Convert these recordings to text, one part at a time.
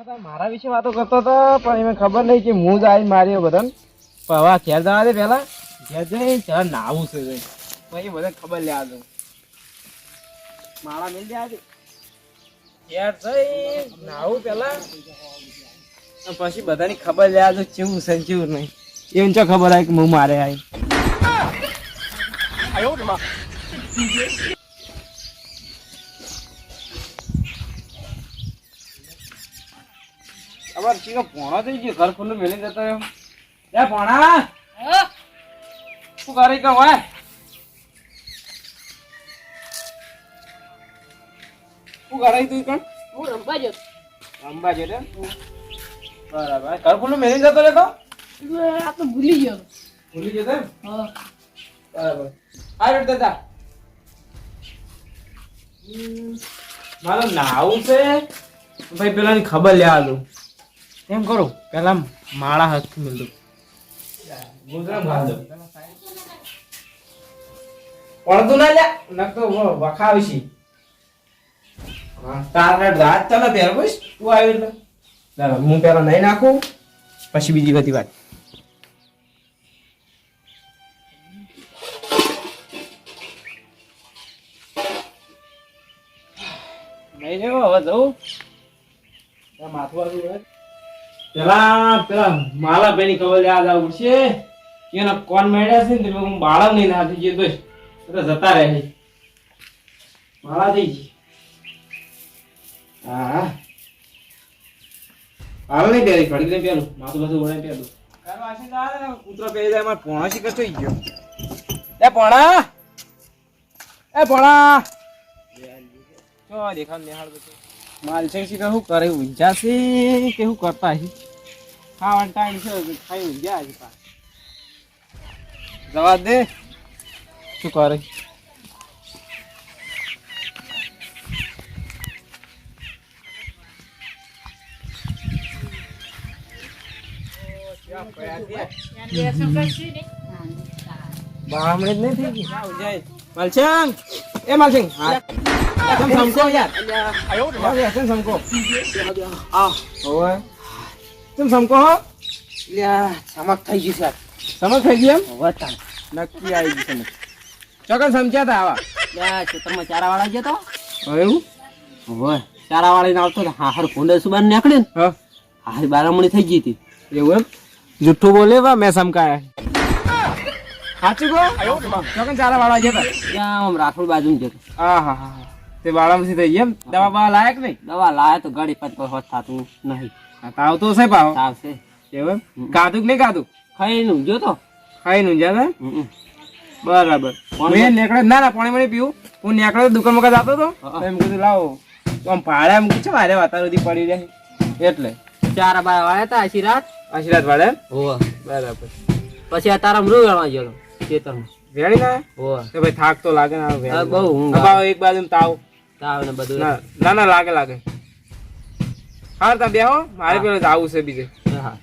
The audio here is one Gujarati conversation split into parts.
મારા વિશે વાતો કરતો હતો પણ એને ખબર નહીં કે હું જ આવી માર્યો બધાને. પણ હવે ઘેર જવા દે પેલા. ઘેર જઈ જરા નાવું છે પછી બધાને ખબર લેવા દઉં. માળા મેળ દે આજે. ઘેર જઈ નાવું પેલા પછી બધાની ખબર લેવા દઉં કેવું છે કેવું નહીં. એવું ચો ખબર આવે કે હું મારે આવી. અબર ચીનો પોણો થઈ ગયો ઘર ખુલ્લું મેલી જતો એમ. એ પોણા શું કરી કહું હે? શું કરાય તું કણ? હું રમવા જતો. રમવા જતો એમ? બરાબર. ઘર ખુલ્લું મેલી જતો રે તો? આ તો ભૂલી ગયો. ભૂલી જતો એમ? હા. બરાબર. આ રેડ દાદા. મારો નાવું છે ભાઈ પેલાની ખબર લેવા દઉં. એમ કરો પેલા માળા હાથ મિલ દઉં. ગુજરામ ઘાલ દઉં. પડતું ના લે નક તો વખાવી છે. હા તાર રાત ચાલે પહેર બસ તું આવી એટલે ચાલો હું પેલા નહીં નાખું પછી બીજી બધી વાત. નહીં લેવો હવે જવું માથું વાળું પેલા પેલા માલા ભાઈ ની ખબર યાદ આવું છે એના કોણ મળ્યા છે ને હું બાળક નહીં ના થઈ ગયો તો જતા રહે છે માળા થઈ ગઈ. હા હાલ નહીં પહેરી ઘડી નહીં પહેલું માથું બધું ઓળે પહેલું કૂતરો પહેરી જાય મારે પોણા શીખર થઈ ગયો. એ પોણા એ પોણા શું દેખાવ નિહાળ બધું માલસિંગ શીખર શું કરે ઊંઝા છે કે શું કરતા છે ખાવાનું ટાઈમ છે ખાઈ ઊંઝા છે જવા દે શું કરે. બામણે જ નહીં થઈ ગઈ માલસિંગ એ માલસિંગ હા સમકો યાર આયો સમકો આ ઓય तुम समको हो લ્યા સમક થઈ ગઈ સર. સમક થઈ ગઈ એમ વતા નક્કી આવી ગઈ સમક. ચોકન સમજ્યા તા આવા લ્યા ખેતરમાં ચારા વાળા ગયા તો એવું ઓય ચારા વાળી ને આવતો હા હર કુંડે સુબાન નીકળ્યો ને હા હારી બારામણી થઈ ગઈ હતી એવું એમ જુઠ્ઠું બોલે વા મેં સમકાયા સાચું કહો ચોકન ચારા વાળા ગયા તા ત્યાં આમ રાખોડ બાજુ જતો. હા હા હા તે બાળામાંથી થઈ ગઈ એમ. દવા બવા લાયક નહીં? દવા લાયા તો ગાડી પાંચ હોત થતું નહીં. તાવ તો છે પાવ આવશે એવું ગાધું કે નહીં ગાધું? ખાઈ નું જો તો ખાઈ નું જા બરાબર. મેં નેકળે ના ના પાણી પાણી પીવું હું નેકળે દુકાન માં જતો હતો એમ કીધું લાવો આમ ભાડે એમ છે મારે વાતાર સુધી પડી જાય એટલે ચાર બાર વાળા હતા આશીર્વાદ વાળે હોવા બરાબર. પછી આ તારા મૃગ ગણવા ગયો ખેતરમાં વેણી ના હોવા તો ભાઈ થાક તો લાગે ને બહુ એક બાજુ તાવ તાવ ને બધું ના ના લાગે લાગે. હા તમે બેહો મારે પેલો આવું છે બીજે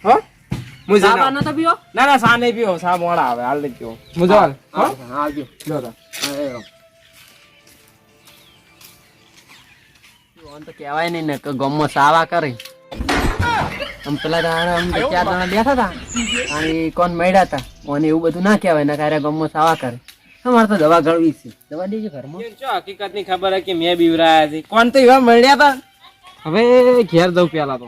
હો હું સા નતો પીવો ના ના સા નહીં પીવો સા મોડા આવે હાલ નહીં પીવો હું જવાલ હો આવજો લો તો ઓન તો કહેવાય નહીં ને કે ગમમાં સાવા કરે આમ પેલા આમ ચાર જણા બેઠા હતા અને કોણ મળ્યા હતા અને એવું બધું ના કહેવાય ને કારે ગમમાં સાવા કરે. અમારે તો દવા ગળવી છે દવા દેજો ઘરમાં. જો હકીકત ની ખબર હે કે મેં બીવરાયા છે કોણ તો એવા મળ્યા હતા. હવે ઘેર જવું પેલા તો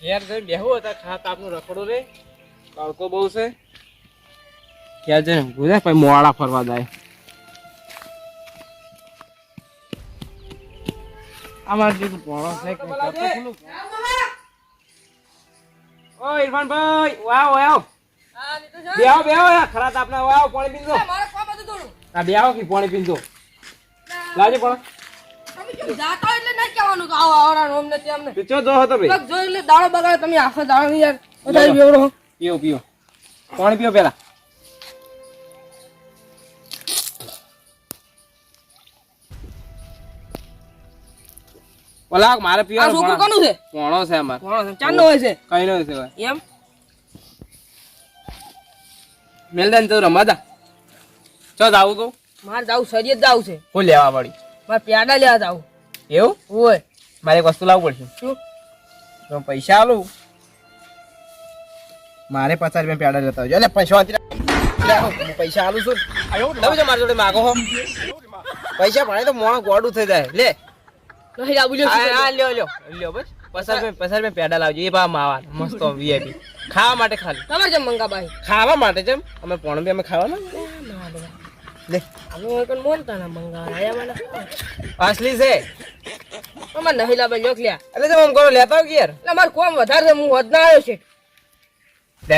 ઘેર જઈને બેહવું હતા ખાત આપનું રખડું રે બાળકો બહુ છે ઘેર જઈને ગુજે પછી મોડા ફરવા જાય. અમારે જે પોણો છે ઓ ઇરફાન ભાઈ વાવ વાવ બેહો બેહો ખરાત આપના વાવ પાણી પીજો આ બેહો કે પાણી પીજો લાવજો પણ જાતો એટલે ના કહેવાનું કે આવો આવરાનો અમને તેમને પીચો જો હતો ભાઈ જો એટલે દાડો બગાડે તમે આખો દાડો યાર બધા બેવડો પીઓ પીઓ પાણી પીઓ પેલા. ઓલા મારે પીવા આ છોકરો કોનું છે? પોણો છે અમાર કોણ છે? ચાંદનો હોય છે કઈ નો છે ભાઈ એમ મેલદાન તો રમાદા ચો જાવું કહું મારે જાવું શરીર જાવું છે હું લેવા પડી મારે પ્યાડા લેવા જાવું એવું ઓય મારે એક વસ્તુ લાવવું પડશે. શું? તો પૈસા આલું. મારે 50 રૂપિયા પેડા લેતા આવજો. એટલે પૈસા આલું છું. તમે જો મારી જોડે માગો હો પૈસા ભણે તો મોણો ગોડું થઈ જાય. લે નહીં આવું લ્યો આ લ્યો બસ 50 રૂપિયા પેડા લાવજો. એ બા માવા મસ્ત VIP ખાવા માટે ખાલી. તમારે જેમ મંગા ભાઈ ખાવા માટે જેમ અમે પોણ બી અમે ખાવાના. લે અમે કોણ બોલતા ના મંગા આયા મને અસલી છે. અમાર નહીં લાવે લોક લ્યા એટલે તમે કરો લેતા આવ કે યાર. એટલે માર કોમ વધારે છે હું હોદ ના આવ્યો છે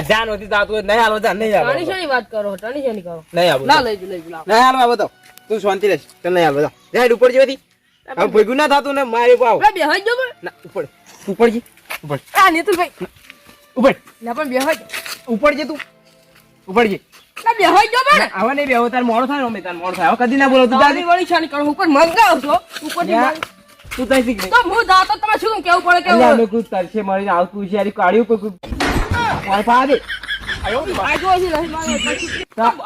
જાન હોતી જાતું નહીં હાલો જાન નહીં હાલો. ટણી શેની વાત કરો ટણી શેની કરો નહીં આવું ના લઈ લાવ નહીં હાલો આ બધો તું શાંતિ રહેશ. તને નહીં હાલો જાય ઉપર જેવાથી હવે ભેગું ના થતું ને મારે પાવ બે બેહાઈ જો પણ ના ઉપર જી ઉપર આ નીતુલભાઈ ઉપર ના પણ બેહાઈ ઉપર જે તું ઉપર જે ના બેહાઈ જો પણ હવે નહીં બેહો તાર મોડો થાય ને તાર મોડો થાય. હવે કદી ના બોલો તું તારી વળી શાની કરો ઉપર મંગાવ છો ઉપરથી યા. તું તઈ શીખ તો હું જાતો તમારે શું કેવું પડે કે અમે કોઈ તરસે મળીને આવતું છે કાઢ્યું કોઈ કોઈ પા દે આ જો છે નહીં મારે પછી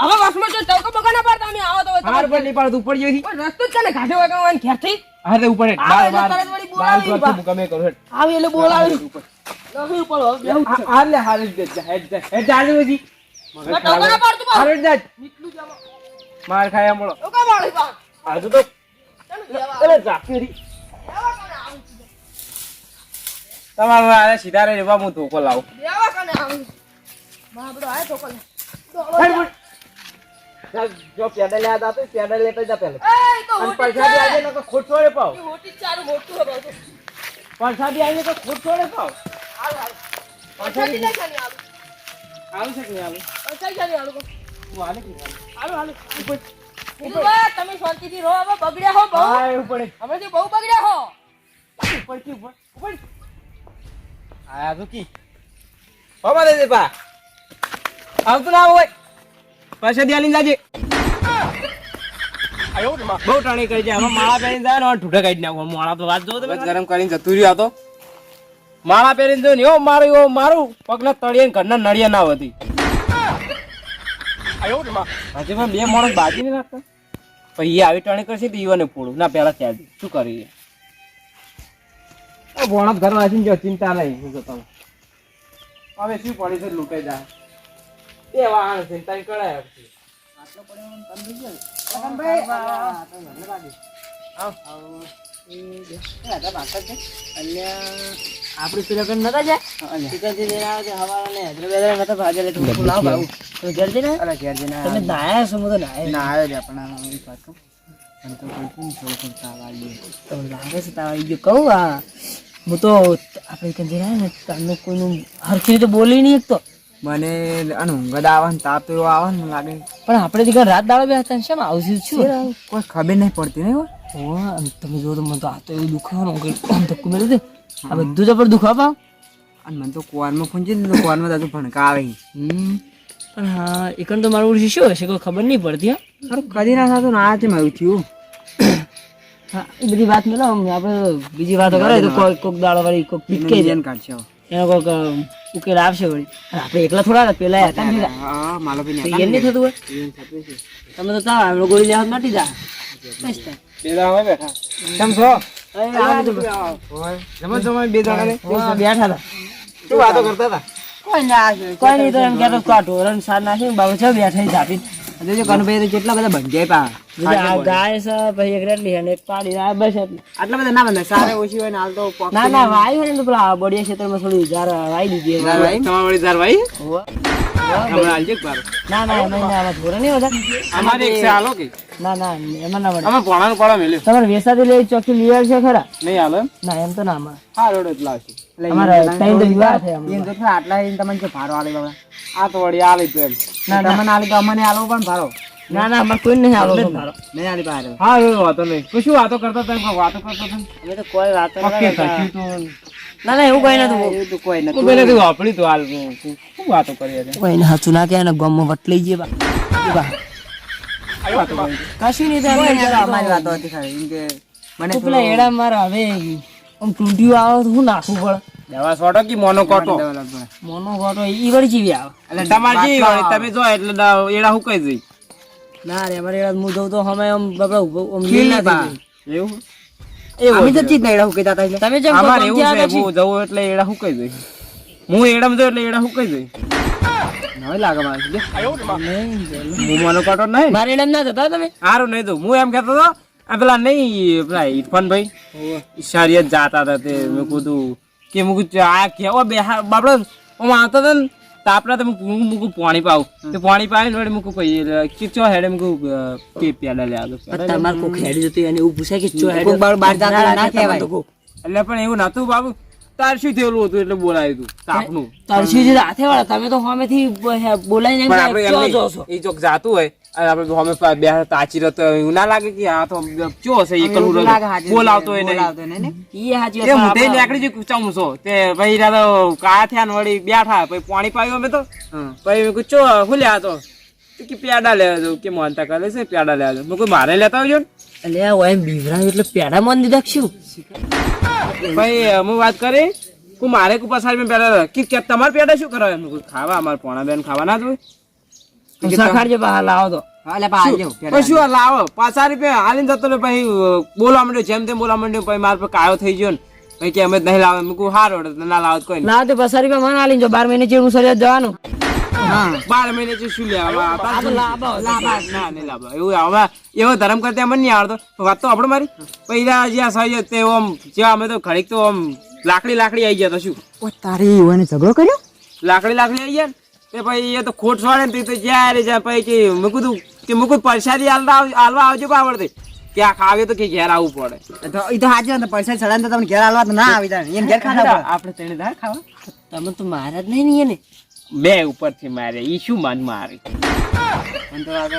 હવે વાસમાં જો ચૌકો બગા ના પાડતા અમે આવો તો હાર પર નહીં પાડતું ઉપર જેવી પણ રસ્તો જ છે ને ઘાટે વગાવવાનું ઘેરથી હા તે ઉપર આવે બાર એટલે બાર તરત વળી બાર બોલાવી કરશું મુકમે કરું હેડ આવી એટલે બોલાવી ઉપર નહીં ઉપર હવે બેહું જ છે હાર લે હાર જ દે હેડ જાજે પછી ચૌકો ના પાડતું બા હાર જ જાજ નીકળું જાવ માર ખાયા મળો ચૌકો માળી બા આજુ તો ચાલ દેવા અરે જાફી રી દેવા કોને આવું તમારે આ સીધા રે રેવા હું ધોકો લાવું દેવા કોને આવું માં બડો આય ચૌકો હેડ પણ જો પેડા લે આ તો પેડા લેતા જા પેલે એ તો અને હોટી પૈસા બી આજે નકો ખોટ છોડે પાવ હોટી ચારું મોટું હે બાજુ પૈસા બી આજે તો ખોટ છોડે પાવ હાલ હાલ પૈસા દી નહીં ખાલી આવું આવું છે કે નહીં આવું પૈસા ખાલી આવું હું આલે કે હાલો હાલો ઉપર તમે શાંતિથી રહો હવે બગડ્યા હો બહુ હા ઉપર હમણાંથી બહુ બગડ્યા હો ઉપર કી ઉપર આયા તો કી હો મારે દે પા આવતું ના હોય પાછા ધ્યાન લાજે બહુ ટાણી કરી જાય હવે માળા પહેરીને જાય ને ઠૂઠા કાઢી નાખો માળા તો વાત જો તમે ગરમ કરીને જતું રહ્યું આ તો માળા પહેરીને જો ને એવો મારું પગના તળિયે ને ઘરના નળિયા ના હતી હજી પણ બે માણસ બાજી નહીં નાખતા પછી આવી ટાણી કરશે તો ઈવાને પોળું ના પેલા ત્યાં શું કરીએ ભોણસ ઘર વાંચીને જો ચિંતા નહીં હું તો તમે હવે શું પડી છે લૂંટાઈ જાય એ વાહન ચિંતા કરાય આટલો આપડી સુરકન નતા જાય ચિકનજી લઈને આવે છે હવાના ને હૈદરાબાદ નતા ભાજે લે તું લાવ ભાવ તો ઘેર જઈને અરે ઘેર જઈને તમે નાયા છો તો ના આવ્યો છે પણ આ વાત કહું પણ તો કોઈ પણ છોડ કરતા વાળી તો લાગે છે તાળી જો કહું આ હું તો આપણે કંજે ને તને કોઈનું હરખી રીતે બોલી નહીં એક તો મને ઊંઘ આવે ને તાપ એવો આવે ને લાગે પણ આપણે તો રાત દાડો બે હતા શેમ આવશે શું કોઈ ખબર નહીં પડતી નહીં તમે જો તો મને તો આ તો એવું દુખાવાનું ધક્કું મેળવી દે આ બધું જબર દુખવા પાવ અને મને તો કુવારમાં પૂંચી ને કુવારમાં દાદુ ભણકા આવે પણ હા એકણ તો મારું શું હશે કોઈ ખબર નહીં પડતી સારું કદી ના થતું ના છે મારું થયું હા એ બધી વાત મેલો આપણે બીજી વાતો કરે તો કોઈક દાડો વાળી કોઈક પીટકે જેન કાઢશે એનો કોઈક ઉકેલ આવશે વળી આપણે એકલા થોડા પેલા હતા હા માલો બી એમ નહીં થતું હોય તમે તો તાવ આપણે ગોળી લેવા માટી જા બેદા હવે બેઠા કેમ છો બેઠા હતા શું વાતો કરતા હતા કોઈ નહીં તો એમ કહેતો કાઢો રન સાર નાખી બાબુ છે બેઠા જાપી કનુભાઈ કેટલા બધા બંધાય પા ગાય છે પછી એક રેટલી અને એક પાડી આ બસ આટલા બધા ના બંધાય સારે ઓછી હોય ને હાલ તો ના ના વાય હોય ને તો પેલા બળિયા ક્ષેત્રમાં થોડી જાર વાઈ દીધી તમારી વાળી જાર વાઈ હમણાં હાલજે બાર ના ના એમાં આમાં થોડા નહીં બધા અમારે એક છે હાલો કે ના ના એમાં ના અમે ભણાનું કોળા મેલ્યો તમારે વેસાથી લઈ ચોકી લીવર છે ખરા નહીં હાલો એમ ના એમ તો ના અમારે હા રોડ એટલા છે અમારે ત્રણ તો વિવાહ છે એમ તો આટલા તમને કે ભારો આલે બાબા આ તો વળી આલે તો એમ ના તમને આલે તો અમને આલો પણ ભારો ના ના અમારે કોઈ નહીં આલો ભારો નહીં આલી બહાર હા એ વાતો નહીં તો શું વાતો કરતા હતા વાતો કરતા હતા અમે તો કોઈ વાતો પક્કે થયું તો ના ના એવું કોઈ નતું એવું તો કોઈ નથી કોઈ નથી વાપરી તો હાલ શું વાતો કરી હતી કોઈ ને હાચું ના કે ને ગમમાં વટલી જે બા કશું નહીં અમારી વાતો હતી ખાલી એમ કે મને પેલા એડા મારા હવે આમ ટૂંટિયું આવે તો શું નાખવું પડે દવા સોટો કે મોનો કોટો મોનો ગોટો ઈ વળી જીવી આવે એટલે તમારે જેવી વળી તમે જો એટલે એડા હુકાઈ જઈ ના રે અમારે એડા હું જઉં તો અમે આમ બાપડા આમ લીલ ના થઈ એવું અમે તો ચીજ નહીં હુકેતા હતા તમે જેમ અમારે એવું છે હું જવું એટલે એડા હુકાઈ જાય હું એડામાં જઉં એટલે એડા હુકાઈ જાય નવી લાગે મારે હું માનો કાટો નહીં મારે એડમ ના જતા તમે સારું નહીં તો હું એમ કહેતો હતો આ પેલા નહીં પેલા ઇરફાનભાઈ શરિયત જાતા હતા તે મેં કીધું કે મુકું આ કેવો બે બાપડો હું આવતો હતો ને તાપડા તો મૂકું પાણી પાવું તો પાણી પાવી ને મૂકું પછી ચો હેડે મૂકું પેડા લે આગળ તમારે કોક હેડી જતું એને એવું પૂછાય કે ચો હેડી બહાર જાતા ના કહેવાય એટલે પણ એવું નતું બાબુ તાર શું થયેલું હતું એટલે બોલાવ્યું હતું તાપનું તરસી જે હાથે વાળા તમે તો સામેથી બોલાઈ એ ચોક જાતું હોય અને આપણે અમે બે તાચી રહેતો એવું ના લાગે કે આ તો ચો હશે એકલું બોલાવતો હોય નહીં હું તે નીકળી જઈ ચમસો તે ભાઈ તો કાયા થયા ને વળી બેઠા પછી પાણી પાયું અમે તો પછી ચો ખુલ્યા તો કે પેડા લેવા જાવ કે માનતા કરે છે પેડા લેવા જાવ કોઈ મારે લેતા આવજો ને એટલે એમ બીવરા એટલે પેડા મન દીધા શું ભાઈ હું વાત કરી હું મારે પસાર પેડા કે તમારે પેડા શું કરવા એમ ખાવા અમારે પોણા બેન ખાવા ના જ હોય સખાડજો બહાર લાવો તો શું લાવો 5 રૂપિયા હાલીને જતો ને પછી બોલવા માંડ્યો જેમ તેમ બોલવા માંડ્યો પછી મારા પર કાયો થઈ ગયો ને પછી કે અમે જ નહીં લાવે મૂકું હારો ના લાવો કોઈ લાવ તો 5 રૂપિયા મને હાલીને જો 12 મહિને ચેડું સરિયત જવાનું 12 મહિને શું લેવા એવું હવે એવો ધર્મ કરતા મને નહીં આવડતો વાત તો આપડે મારી પહેલા જ્યાં સરિયત તે આમ જ્યાં અમે તો ઘડીક તો આમ લાકડી આવી ગયા તો શું તારી ઝઘડો કર્યો લાકડી આવી ગયા ને પછી એ તો ખોટ છોડે ને તો જ્યારે જાય પછી કે મૂકું પરસાદી હાલવા આવજો આવડતી ત્યાં ખાવે તો કે ઘેર આવવું પડે એ તો હાજર ને પૈસા ચડાને તો તમને ઘેર હાલવા તો ના આવી જાય એમ ઘેર ખાવા આપણે તેને દા ખાવા તમે તો મારા જ નહીં ને એને બે ઉપરથી મારે ઈ શું માન મારે મને તો લાગે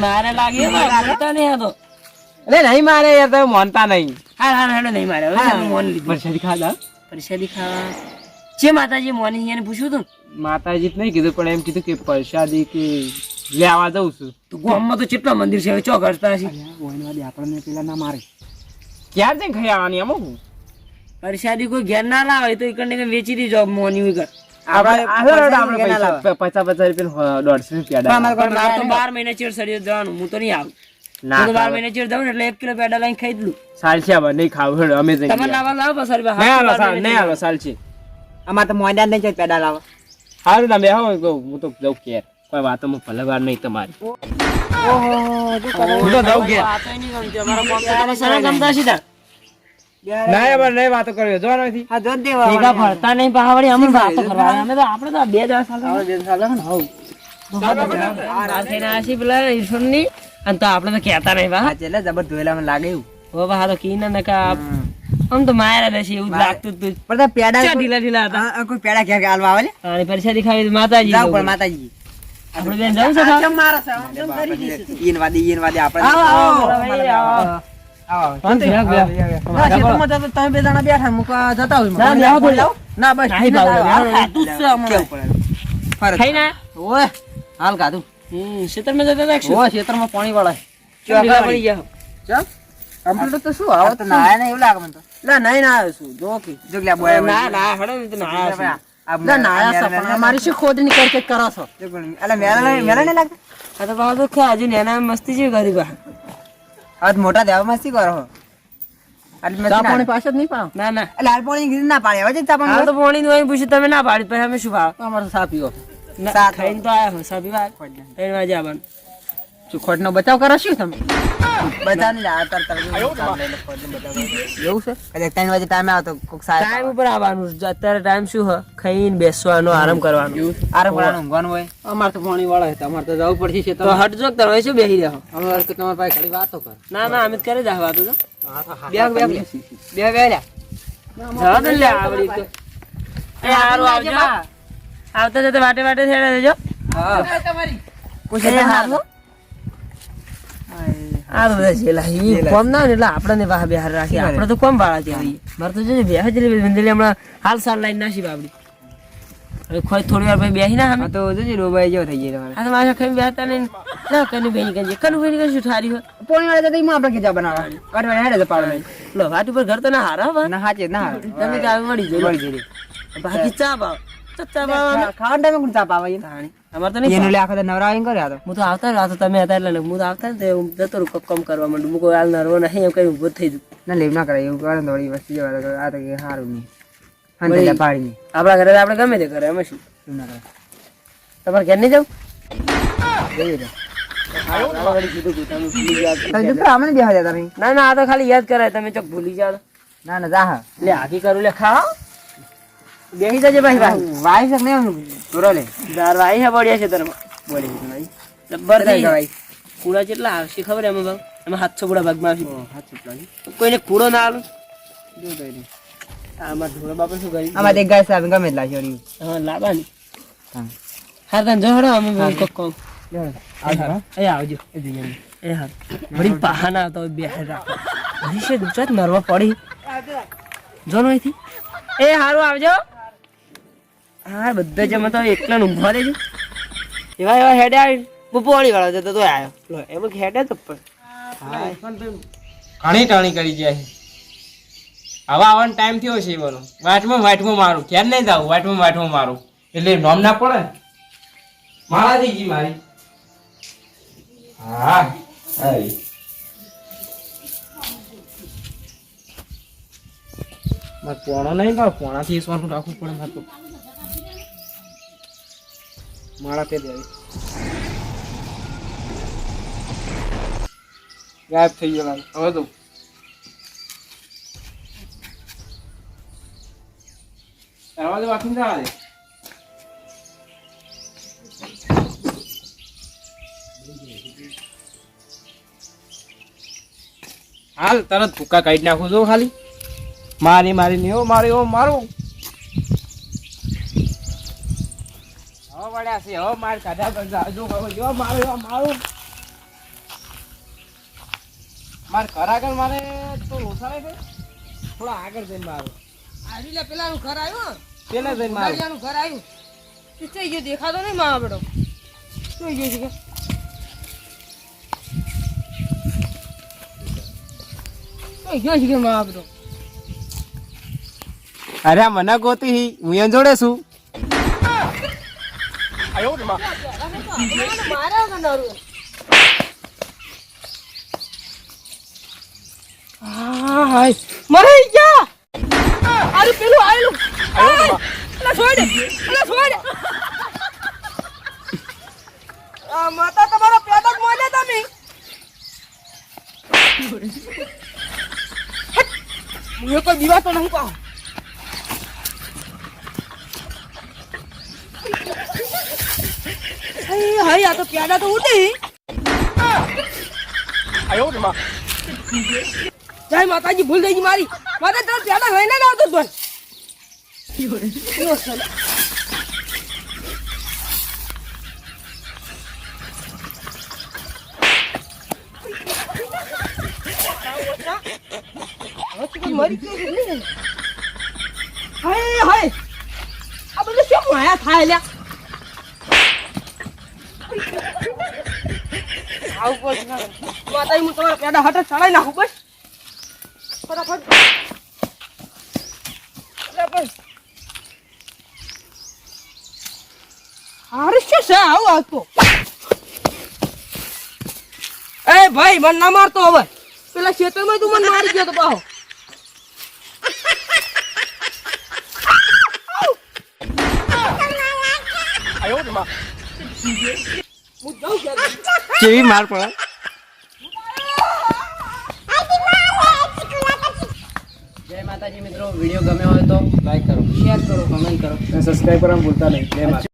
મારે લાગે મારતા નહીં હતો અરે નહીં મારે યાર તમે માનતા નહીં હા હેડો નહીં મારે હવે મોન લીધું પરસાદી ખાવા છે માતાજી મોની એને પૂછ્યું તું માતાજી નહીં કીધું પણ એમ કીધું કે પરસાદી કે લેવા જઉં છું તો ગામમાં તો કેટલા મંદિર છે ચો કરતા છે આપણને પેલા ના મારે ક્યારે જઈને ખાઈ આવવાની અમુક પરસાદી કોઈ ઘેર ના લાવે તો એકને વેચી દીજો મોની વગર 50 રૂપિયા 150 રૂપિયા 12 મહિને ચેડ સડી જવાનું હું તો નહીં આવું ના 12 મહિને ચેડ જાવ ને એટલે 1 કિલો પેડા લઈને ખાઈ દઉં સાલસિયા નહીં ખાવ અમે તમે લાવા લાવો 50 રૂપિયા નહીં આલો સાલસી અમાર તો મોયદાન નહીં જાય પેડા લાવા હારું ના બેહો હું તો જઉં ઘેર કોઈ વાતોમાં ભલવાર નહીં તમારી હું તો જઉં ઘેર ના અમારે નહીં વાતો કરવી જો નથી ભેગા ફરતા નહીં પહાવડી અમે વાતો કરવા અમે તો આપણે તો 2 સાલ ને હોવ પેલા ઈશ્વરની અને તો આપણે તો કહેતા નહીં બા એટલે જબર ધોયેલા મને લાગે એવું હો બા તો કી ના નકા આમ તો મારા દેશી એવું લાગતું હતું પણ પેડા ઢીલા હતા કોઈ પેડા ઘેર હાલવા આવે અને પરસાદી ખાવી માતાજી જાવ પણ માતાજી આપણે બેન જાવ છે કેમ મારા છે કેમ કરી દીધું ઈન વાદી આપણે આવો તમે બે જણા બેઠા મુકા જતા હોય ના બસ ખાઈ ના ઓય હાલ કાધું ખેતરમાં જતા હતા ખેતરમાં પાણી વાળા પડી ગયા કમ્પ્યુટર તો શું આવો તો ના ને એવું લાગે મને તો ના નહીં ના આવ્યો છું જો કે જોગલા બોય ના હડો ને તો ના આવ્યો ના ના સપના મારી શું ખોદની કરકે કરો છો એટલે મેલા ને લાગે આ તો બાબા તો કે આજે નેના મસ્તી જેવી કરી બા આજ મોટા દેવા મસ્તી કરો ચા પાણી પાછળ નહીં પાવ ના ના લાલ પાણી ના પાડે હવે ચા પાણી તો પાણી નું પૂછ્યું તમે ના પાડી પછી અમે શું ભાવ અમારે તો સા પીવો સા ખાઈને તો આયા સા પીવા 3 વાગે આવવાનું ખોટ નો બચાવ કરો શું તમે બચાવ નહીં એવું છે 3 વાગે ટાઈમ આવતો ટાઈમ ઉપર આવવાનું અત્યારે ટાઈમ શું હ ખાઈને બેસવાનો આરામ કરવાનો ઊંઘવાનું હોય અમારે તો પાણી વાળા હતા અમારે તો જવું પડશે તો હટજો તમે શું બેસી રહ્યો અમારે તો તમારા પાસે ખાલી વાતો કર ના ના અમે કરી દા વાતો તો આવતા જતા વાટે વાટે છેડે દેજો આપડે તો કોમ વાળા ત્યાં મારે તો હમણાં હાલ સાલ લાઈન નાસી બાબડી થોડી વાર પછી બેસી ના તો રોબાઈ જેવો થઈ જાય મારા ખાઈ બેસતા નહીં ના કનું ભાઈ શું ઠારી હોય પોણી વાળા તો આપણે ખીચા બનાવવા હેડે પાડવા લો વાટ ઉપર ઘર તો ના હારા ના હાચે ના તમે મળી જાય બાકી ચા તો ખાવાના ટાઈમે કોણ ચા પાવા અમાર તો નહીં એનું લે આખો નવરા આવીને કર્યા તો હું તો આવતા રાતો તમે હતા એટલે હું તો આવતા ને તો હું જતો રહું કમ કરવા માંડું હું કોઈ હાલ નરવો નહીં એમ કઈ ઊભો થઈ જઉં ના લેવ ના કરાય એવું કરે થોડી વસ્તી જવા આ તો કે સારું નહીં હા પાડી આપણા ઘરે આપણે ગમે તે કરે અમે શું ના કરે તમારે ઘેર નહીં જાવ ના ના આ તો ખાલી યાદ કરાય તમે ચોક ભૂલી જાવ ના ના જા લે આખી કરું લે ખા બેસી જજે ભાઈ વાઈ છે ને પૂરો લે દાર વાઈ હે બળિયા છે તાર બળી છે ભાઈ જબ્બર થઈ ભાઈ કુડા કેટલા આવશે ખબર એમાં ભાવ એમાં 700 કુડા ભાગમાં આવશે 700 કોઈને કુડો ના આલું જો તો આમાં ઢોળા બાપા શું કરી આમાં એક ગાય સાહેબ ગમે એટલા છોડી હા લાવવાની હા તને જો હડો અમે કોક આવજો એ હા બડી બહાના આવતા હોય બે રાખો હરીશે ગુજરાત મારવા પડી જો નહીથી એ હારું આવજો હા બધા જમા તો એકલા ઊંઘવા દેજો એવા એવા હેડે આવી બપોળી વાળો જતો તો આવ્યો એમ હેડે તો પણ ઘણી ટાણી કરી જાય છે હવે આવવાનો ટાઈમ થયો છે બોલો વાટમાં મારું ક્યાં નહીં જાવ વાટમાં મારું એટલે નોમ ના પડે મારા થઈ ગઈ મારી હા મારે પોણો નહીં ભાવ પોણાથી ઈસવાનું રાખવું પડે મારે તો મારા તે દેવી ગાયબ થઈ ગયો હવે તો દરવાજો વાંચીને જવા દે હાલ તરત ભૂકા કાઢી નાખું છું ખાલી મારી નહીં હો મારી હો મારું હવે વળ્યા છે હવે માર કાઢા કરજા હજુ જો મારું માર ઘર આગળ મારે તો લોસાડે છે થોડા આગળ જઈને મારું આવી લે પેલાનું ઘર આવ્યું પેલા જઈને મારું ઘર આવ્યું ચઈ ગયો દેખાતો નહીં માં બેડો જોઈ ગયો છે કે જોઈ ગયો છે કે માં બેડો અરે મને ગોતી હું એમ જોડે છું મરી ગયા અરે પેલું આયલું છોડ માતા તમારા પેદા જ મોલે તમે હું કોઈ દીવા તો નહીં પાઉં હાય આ તો પ્યાડા તો ઉડી જય માતાજી ભૂલ થઈ ગઈ મારી માતા તારા પ્યાડા લઈને જ આવતો તો મરી ગયો હાય હાય આ બધું કેમ માયા થાય લ્યા આવું પડે માતાજી હું તમારા પેડા હાથે ચડાઈ નાખું બસ ફટાફટ હારે શું છે આવું આવતો એ ભાઈ મને ના મારતો હવે પેલા ખેતરમાં તું મને મારી ગયો તો પાહો કેવી માર પડે જય માતાજી મિત્રો વિડીયો ગમ્યો હોય તો લાઈક કરો શેર કરો કમેન્ટ કરો અને સબસ્ક્રાઇબ કરવાનું ભૂલતા નહીં જય માતા